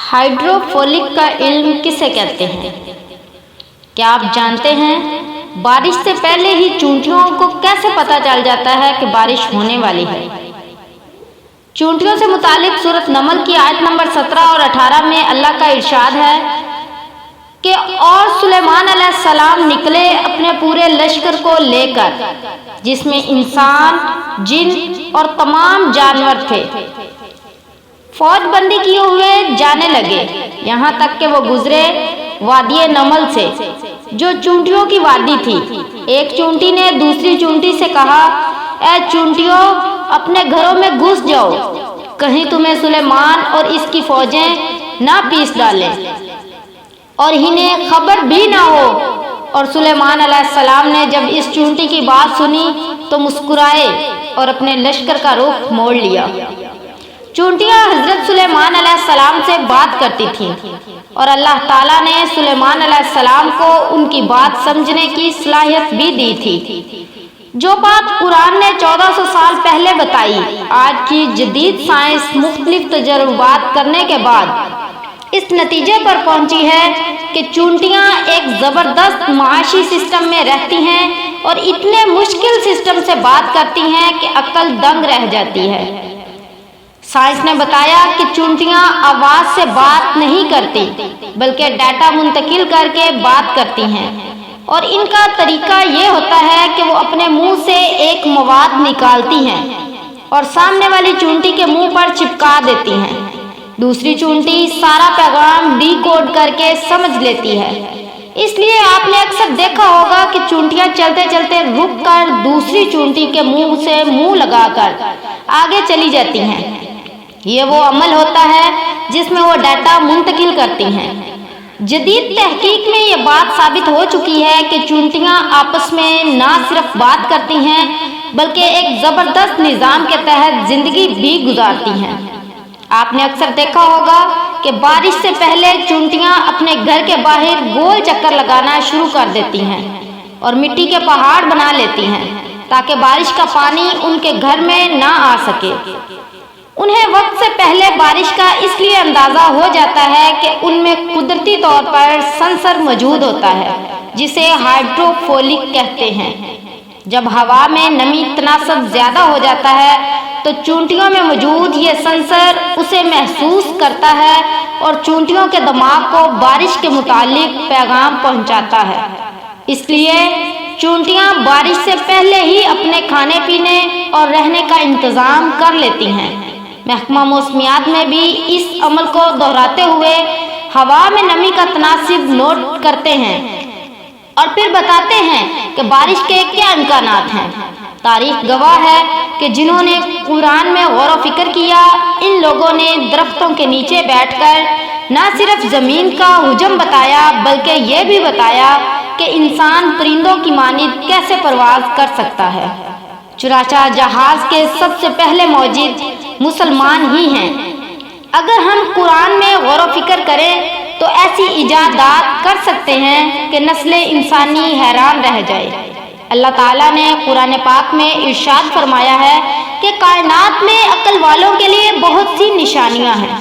Hydroponic का इल्म किसे कहते हैं? क्या आप जानते हैं बारिश से पहले ही चूंटियों को कैसे पता चल जाता है कि बारिश होने वाली है? चूंटियों से मुतालिक सूरत नमल की आयत नंबर 17 और 18 में अल्लाह का इरशाद है कि और सुलेमान अलैहिस्सलाम निकले अपने पूरे लश्कर को लेकर, जिसमें इंसान, जिन और तमाम जानवर थे। फौज बंदी किए हुए जाने लगे, यहाँ तक कि वो गुजरे वादी नमल से, जो चूंटियों की वादी थी। एक चूंटी ने दूसरी चूंटी से कहा, ऐ चूंटियों, अपने घरों में घुस जाओ, कहीं तुम्हें सुलेमान और इसकी फौजें ना पीस डालें और इन्हें खबर भी ना हो। और सुलेमान अलैहिस्सलाम ने जब इस चूंटी की बात सुनी तो मुस्कुराए और अपने लश्कर का रुख मोड़ लिया। चूंटियां हजरत सुलेमान अलैहिस्सलाम से बात करती थीं और अल्लाह ताला ने सुलेमान अलैहिस्सलाम को उनकी बात समझने की सलाहियत भी दी थी। जो बात कुरान ने 1400 साल पहले बताई, आज की जदीद साइंस मुख्तलिफ तजुर्बात करने के बाद इस नतीजे पर पहुंची है कि चूंटियां एक जबरदस्त माशी सिस्टम में रहती हैं और इतने मुश्किल सिस्टम से बात करती हैं कि अक्ल दंग रह जाती है। साइंस ने बताया कि चूंटियां आवाज से बात नहीं करती, बल्कि डाटा मुंतकिल करके बात करती हैं, और इनका तरीका ये होता है कि वो अपने मुंह से एक मवाद निकालती हैं और सामने वाली चूंटी के मुंह पर चिपका देती हैं। दूसरी चूंटी सारा पैगाम डिकोड करके समझ लेती है। इसलिए आपने अक्सर देखा होगा कि चूंटियां चलते चलते रुक कर दूसरी चूंटी के मुंह से मुंह लगाकर आगे चली जाती हैं। ये वो अमल होता है जिसमें वो डाटा मुंतकिल करती हैं। जदीद तहकीक में ये बात साबित हो चुकी है कि चूंटियां आपस में ना सिर्फ बात करती हैं, बल्कि एक जबरदस्त निज़ाम के तहत जिंदगी भी गुजारती हैं। आपने अक्सर देखा होगा कि बारिश से पहले चूंटियां अपने घर के बाहर गोल चक्कर लगाना शुरू कर देती हैं और मिट्टी के पहाड़ बना लेती हैं ताकि बारिश का पानी उनके घर में ना आ सके। उन्हें वक्त से पहले बारिश का इसलिए अंदाजा हो जाता है कि उनमें कुदरती तौर पर सेंसर मौजूद होता है, जिसे हाइड्रोपोनिक कहते हैं। जब हवा में नमी तनासब ज्यादा हो जाता है तो चूंटियों में मौजूद ये सेंसर उसे महसूस करता है और चूंटियों के दिमाग को बारिश के मुतालिक पैगाम पहुंचाता है। इसलिए चूंटियां बारिश से पहले ही अपने खाने पीने और रहने का इंतजाम कर लेती हैं। महकमा मौसमियात में भी इस अमल को दोहराते हुए हवा में नमी का तनासिब नोट करते हैं और फिर बताते हैं कि बारिश के क्या इम्कानात हैं। तारीख गवाह है कि जिन्होंने कुरान में गौर व फिक्र किया, इन लोगों ने दरख्तों के नीचे बैठकर न सिर्फ जमीन का हुजम बताया, बल्कि ये भी बताया कि इंसान परिंदों की मानिंद कैसे परवाज कर सकता है। चुराचा जहाज के सबसे पहले मौजूद मुसलमान ही हैं। अगर हम कुरान में गौर व फिक्र करें तो ऐसी इजादात कर सकते हैं कि नस्ल इंसानी हैरान रह जाए। अल्लाह ताला ने कुरान पाक में इरशाद फरमाया है कि कायनात में अक्ल वालों के लिए बहुत सी निशानियां हैं।